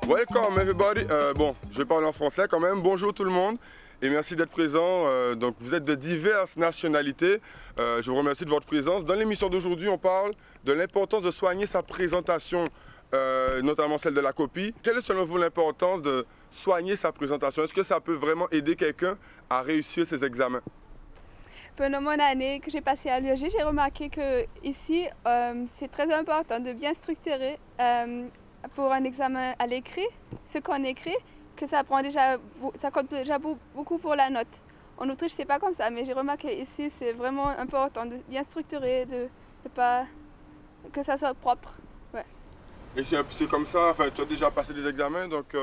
Welcome everybody. Bon, je vais parler en français quand même. Bonjour tout le monde et merci d'être présent. Donc vous êtes de diverses nationalités. Je vous remercie de votre présence. Dans l'émission d'aujourd'hui, on parle de l'importance de soigner sa présentation, notamment celle de la copie. Quelle est selon vous l'importance de soigner sa présentation? Est-ce que ça peut vraiment aider quelqu'un à réussir ses examens? Pendant mon année que j'ai passée à l'UEG, j'ai remarqué que ici, c'est très important de bien structurer pour un examen à l'écrit, ce qu'on écrit, que ça compte déjà beaucoup pour la note. En Autriche, c'est pas comme ça, mais j'ai remarqué ici, c'est vraiment important de bien structurer, de pas que ça soit propre. Ouais. Et c'est comme ça, enfin, tu as déjà passé des examens donc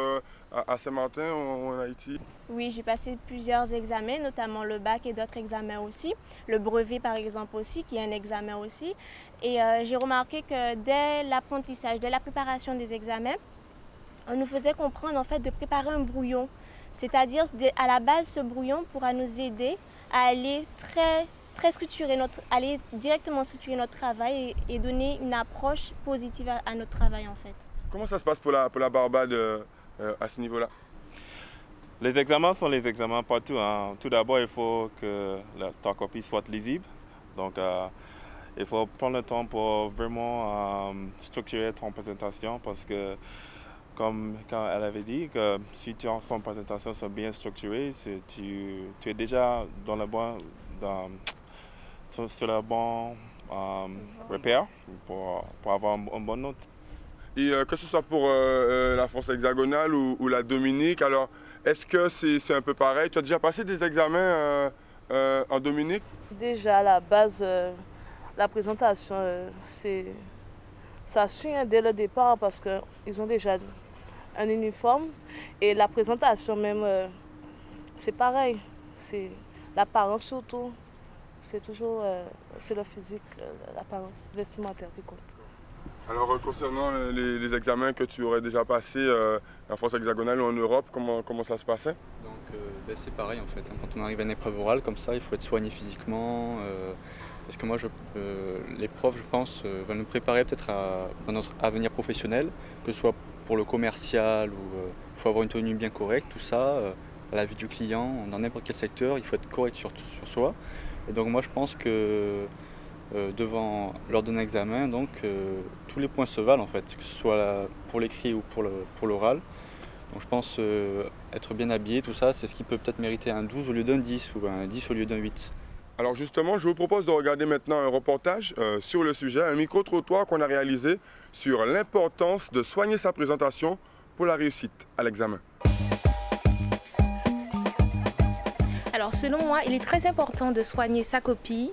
à Saint-Martin ou en Haïti? Oui, j'ai passé plusieurs examens, notamment le bac et d'autres examens aussi. Le brevet, par exemple, aussi, qui est un examen aussi. Et j'ai remarqué que dès l'apprentissage, dès la préparation des examens, on nous faisait comprendre en fait de préparer un brouillon. C'est-à-dire, à la base, ce brouillon pourra nous aider à aller aller directement structurer notre travail et donner une approche positive à notre travail en fait. Comment ça se passe pour la Barbade à ce niveau-là? Les examens sont les examens partout, hein. Tout d'abord, il faut que ta copie soit lisible. Donc, il faut prendre le temps pour vraiment structurer ton présentation parce que, comme quand elle avait dit, que si ton présentation sont bien structurée, tu es déjà dans le bon, sur le bon repère pour avoir une bonne note. Et que ce soit pour la France hexagonale ou la Dominique, alors est-ce que c'est un peu pareil? Tu as déjà passé des examens en Dominique? Déjà, à la base, la présentation, ça suit dès le départ parce qu'ils ont déjà un uniforme. Et la présentation même, c'est pareil. C'est l'apparence surtout. C'est toujours c'est le physique, l'apparence vestimentaire qui compte. Alors concernant les examens que tu aurais déjà passés en France hexagonale ou en Europe, comment ça se passait? Donc c'est pareil en fait, hein. Quand on arrive à une épreuve orale comme ça, il faut être soigné physiquement. Parce que moi, les profs, je pense, veulent nous préparer peut-être à notre avenir professionnel, que ce soit pour le commercial ou il faut avoir une tenue bien correcte, tout ça, à la vue du client, dans n'importe quel secteur, il faut être correct sur soi. Et donc moi, je pense que lors d'un examen, donc tous les points se valent en fait, que ce soit pour l'écrit ou pour l'oral. Donc je pense être bien habillé, tout ça, c'est ce qui peut peut-être mériter un 12 au lieu d'un 10 ou un 10 au lieu d'un 8. Alors justement, je vous propose de regarder maintenant un reportage sur le sujet, un micro-trottoir qu'on a réalisé sur l'importance de soigner sa présentation pour la réussite à l'examen. Alors selon moi, il est très important de soigner sa copie,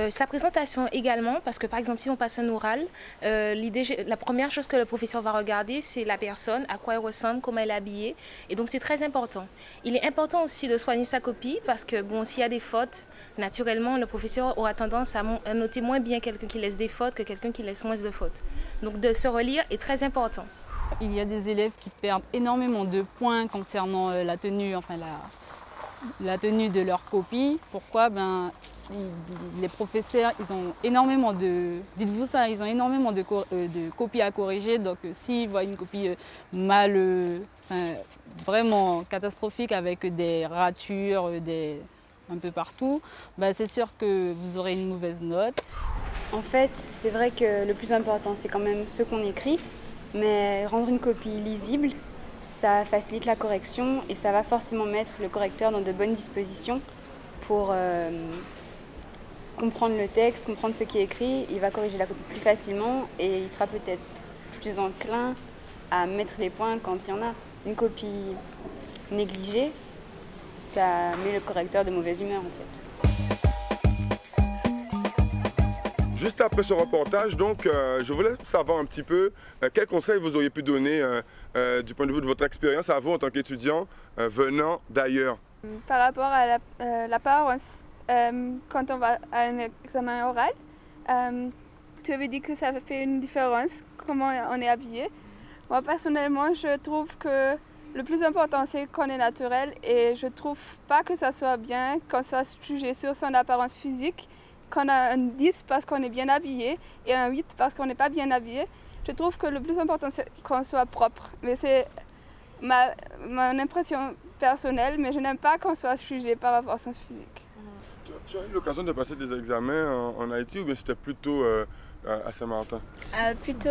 sa présentation également, parce que par exemple si on passe un oral, la première chose que le professeur va regarder, c'est la personne, à quoi elle ressemble, comment elle est habillée, et donc c'est très important. Il est important aussi de soigner sa copie, parce que bon, s'il y a des fautes, naturellement le professeur aura tendance à noter moins bien quelqu'un qui laisse des fautes que quelqu'un qui laisse moins de fautes. Donc de se relire est très important. Il y a des élèves qui perdent énormément de points concernant la tenue, enfin la tenue de leur copie. Pourquoi? Les professeurs, ils ont énormément dites-vous ça, ils ont énormément de copies à corriger. Donc s'ils voient une copie vraiment catastrophique avec des ratures, un peu partout, c'est sûr que vous aurez une mauvaise note. En fait, c'est vrai que le plus important, c'est quand même ce qu'on écrit, mais rendre une copie lisible, ça facilite la correction et ça va forcément mettre le correcteur dans de bonnes dispositions pour comprendre le texte, comprendre ce qui est écrit. Il va corriger la copie plus facilement et il sera peut-être plus enclin à mettre les points quand il y en a. Une copie négligée, ça met le correcteur de mauvaise humeur en fait. Juste après ce reportage, donc, je voulais savoir un petit peu quels conseils vous auriez pu donner du point de vue de votre expérience à vous en tant qu'étudiant venant d'ailleurs. Par rapport à l'apparence, quand on va à un examen oral, tu avais dit que ça fait une différence, comment on est habillé. Moi personnellement, je trouve que le plus important c'est qu'on est naturel et je trouve pas que ça soit bien qu'on soit jugé sur son apparence physique. Qu'on a un 10 parce qu'on est bien habillé et un 8 parce qu'on n'est pas bien habillé. Je trouve que le plus important c'est qu'on soit propre. Mais c'est mon impression personnelle, mais je n'aime pas qu'on soit jugé par rapport à son physique. Tu as eu l'occasion de passer des examens en Haïti ou bien c'était plutôt à Saint-Martin? Plutôt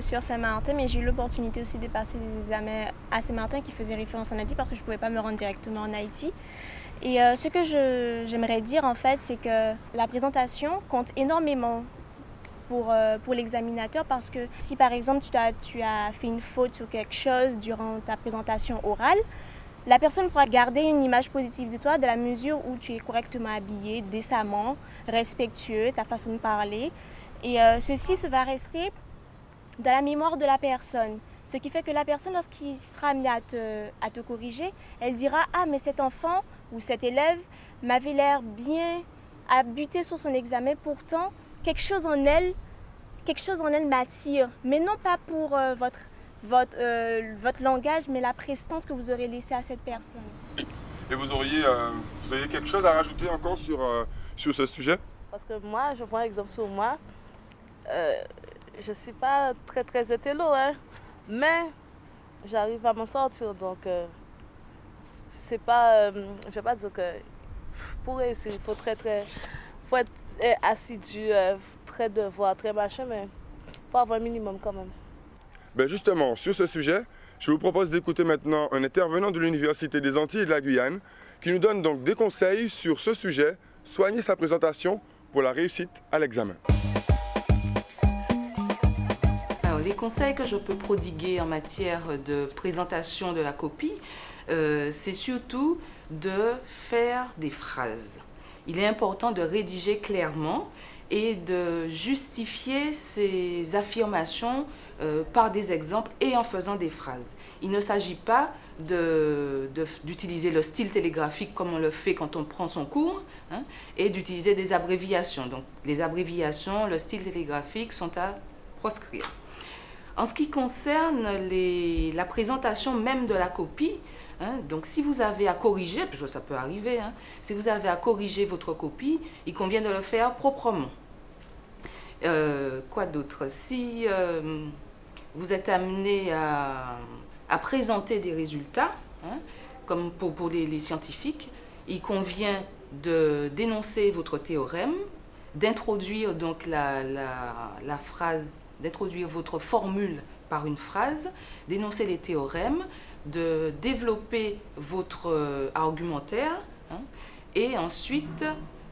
sur Saint-Martin, mais j'ai eu l'opportunité aussi de passer des examens à Saint-Martin qui faisaient référence en Haïti parce que je ne pouvais pas me rendre directement en Haïti. Et ce que j'aimerais dire en fait, c'est que la présentation compte énormément pour l'examinateur parce que si par exemple tu as fait une faute sur quelque chose durant ta présentation orale, la personne pourra garder une image positive de toi dans la mesure où tu es correctement habillé, décemment, respectueux, ta façon de parler. Et ceci se va rester dans la mémoire de la personne. Ce qui fait que la personne, lorsqu'il sera amené à te corriger, elle dira « Ah, mais cet enfant ou cet élève m'avait l'air bien à buter sur son examen, pourtant quelque chose en elle m'attire. » Mais non pas pour votre langage, mais la prestance que vous aurez laissée à cette personne. Et vous auriez quelque chose à rajouter encore sur ce sujet? Parce que moi, je prends un exemple sur moi. Je ne suis pas très hétéro, hein, mais j'arrive à m'en sortir. Donc, c'est pas, je ne vais pas dire que pour réussir, il faut être assidu, très devoir, très machin, mais il faut avoir un minimum quand même. Ben justement, sur ce sujet, je vous propose d'écouter maintenant un intervenant de l'Université des Antilles et de la Guyane qui nous donne donc des conseils sur ce sujet, soigner sa présentation pour la réussite à l'examen. Alors, les conseils que je peux prodiguer en matière de présentation de la copie, c'est surtout de faire des phrases. Il est important de rédiger clairement et de justifier ses affirmations par des exemples et en faisant des phrases. Il ne s'agit pas d'utiliser le style télégraphique comme on le fait quand on prend son cours, hein, et d'utiliser des abréviations. Donc les abréviations, le style télégraphique sont à proscrire. En ce qui concerne la présentation même de la copie, hein, donc si vous avez à corriger, parce que ça peut arriver, hein, si vous avez à corriger votre copie, il convient de le faire proprement. Quoi d'autre? Si vous êtes amené à présenter des résultats, hein, comme pour les scientifiques, il convient de d'énoncer votre théorème, d'introduire donc la phrase, d'introduire votre formule par une phrase, d'énoncer les théorèmes, de développer votre argumentaire, hein, et ensuite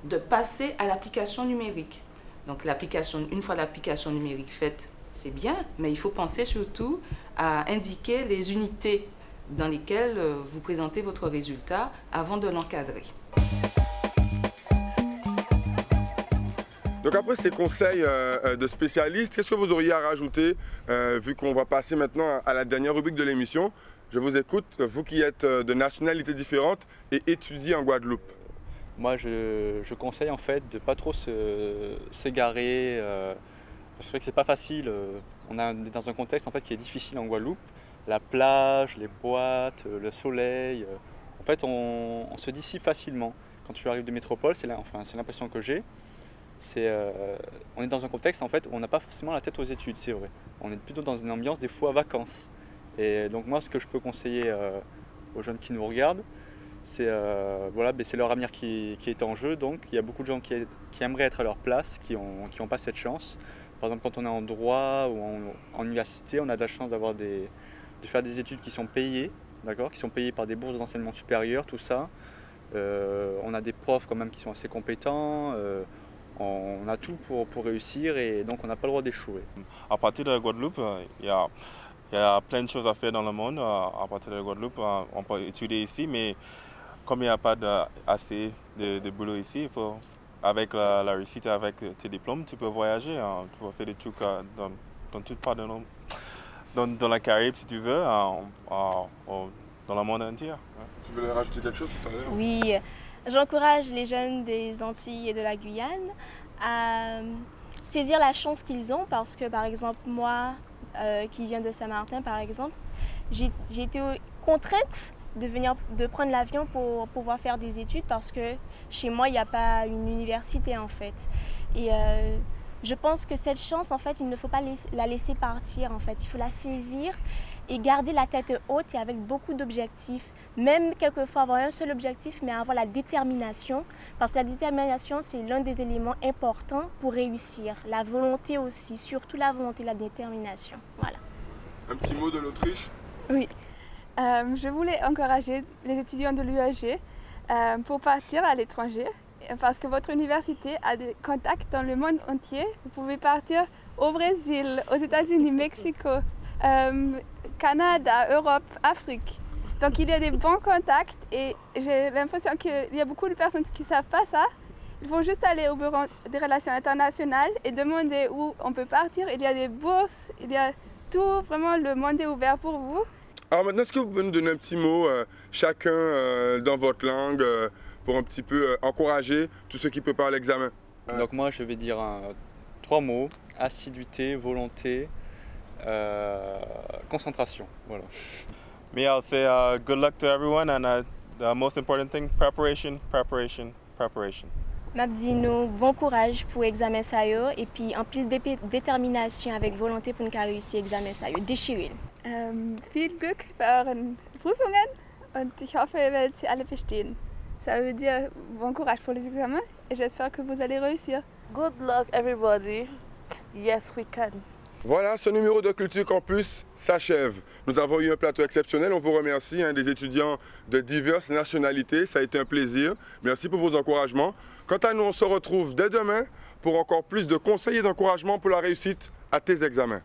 de passer à l'application numérique. Donc une fois l'application numérique faite, c'est bien, mais il faut penser surtout à indiquer les unités dans lesquelles vous présentez votre résultat avant de l'encadrer. Donc après ces conseils de spécialistes, qu'est-ce que vous auriez à rajouter, vu qu'on va passer maintenant à la dernière rubrique de l'émission? Je vous écoute, vous qui êtes de nationalités différentes et étudiez en Guadeloupe. Moi, je conseille en fait de ne pas trop s'égarer. C'est vrai que c'est pas facile. On est dans un contexte en fait qui est difficile en Guadeloupe. La plage, les boîtes, le soleil. En fait, on se dissipe facilement. Quand tu arrives de métropole, c'est l'impression que j'ai. On est dans un contexte en fait où on n'a pas forcément la tête aux études, c'est vrai. On est plutôt dans une ambiance des fois vacances. Et donc moi, ce que je peux conseiller aux jeunes qui nous regardent, c'est leur avenir qui est en jeu. Donc il y a beaucoup de gens qui aimeraient être à leur place, qui n'ont pas cette chance. Par exemple, quand on est en droit ou en université, on a de la chance de faire des études qui sont payées, d'accord, qui sont payées par des bourses d'enseignement supérieur, tout ça. On a des profs quand même qui sont assez compétents. On a tout pour réussir et donc on n'a pas le droit d'échouer. À partir de la Guadeloupe, il y a plein de choses à faire dans le monde. À partir de la Guadeloupe, on peut étudier ici, mais comme il n'y a pas assez de boulot ici, avec la réussite, avec tes diplômes, tu peux voyager. Hein. Tu peux faire des trucs dans toutes parts dans la Caraïbe si tu veux, dans le monde entier. Tu voulais rajouter quelque chose tout à l'heure? Oui, j'encourage les jeunes des Antilles et de la Guyane à saisir la chance qu'ils ont parce que, par exemple, moi, qui viens de Saint-Martin, par exemple, j'ai été contrainte de prendre l'avion pour pouvoir faire des études parce que chez moi, il n'y a pas une université, en fait. Et Je pense que cette chance, en fait, il ne faut pas la laisser partir, en fait. Il faut la saisir et garder la tête haute et avec beaucoup d'objectifs. Même quelquefois avoir un seul objectif, mais avoir la détermination. Parce que la détermination, c'est l'un des éléments importants pour réussir. La volonté aussi, surtout la volonté et la détermination. Voilà. Un petit mot de l'Autriche? Oui. Je voulais encourager les étudiants de l'UAG pour partir à l'étranger. Parce que votre université a des contacts dans le monde entier. Vous pouvez partir au Brésil, aux États-Unis, Mexico, Canada, Europe, Afrique. Donc il y a des bons contacts et j'ai l'impression qu'il y a beaucoup de personnes qui ne savent pas ça. Il faut juste aller au bureau des relations internationales et demander où on peut partir. Il y a des bourses, il y a tout, vraiment le monde est ouvert pour vous. Alors maintenant, est-ce que vous pouvez nous donner un petit mot, chacun dans votre langue, pour un petit peu encourager tous ceux qui préparent l'examen? Donc moi, je vais dire 3 mots: assiduité, volonté, concentration. Voilà. Me, I'll say good luck to everyone, and the most important thing, preparation, preparation, preparation. Mabdino, bon courage pour l'examen ça et puis en pile détermination avec volonté pour nous réussir l'examen ça déchiré. Viel Glück für euren Prüfungen und ich hoffe, ihr werdet sie alle bestehen. Ça veut dire bon courage pour les examens et j'espère que vous allez réussir. Good luck everybody. Yes, we can. Voilà, ce numéro de Culture Campus s'achève. Nous avons eu un plateau exceptionnel. On vous remercie, des étudiants de diverses nationalités. Ça a été un plaisir. Merci pour vos encouragements. Quant à nous, on se retrouve dès demain pour encore plus de conseils et d'encouragements pour la réussite à tes examens.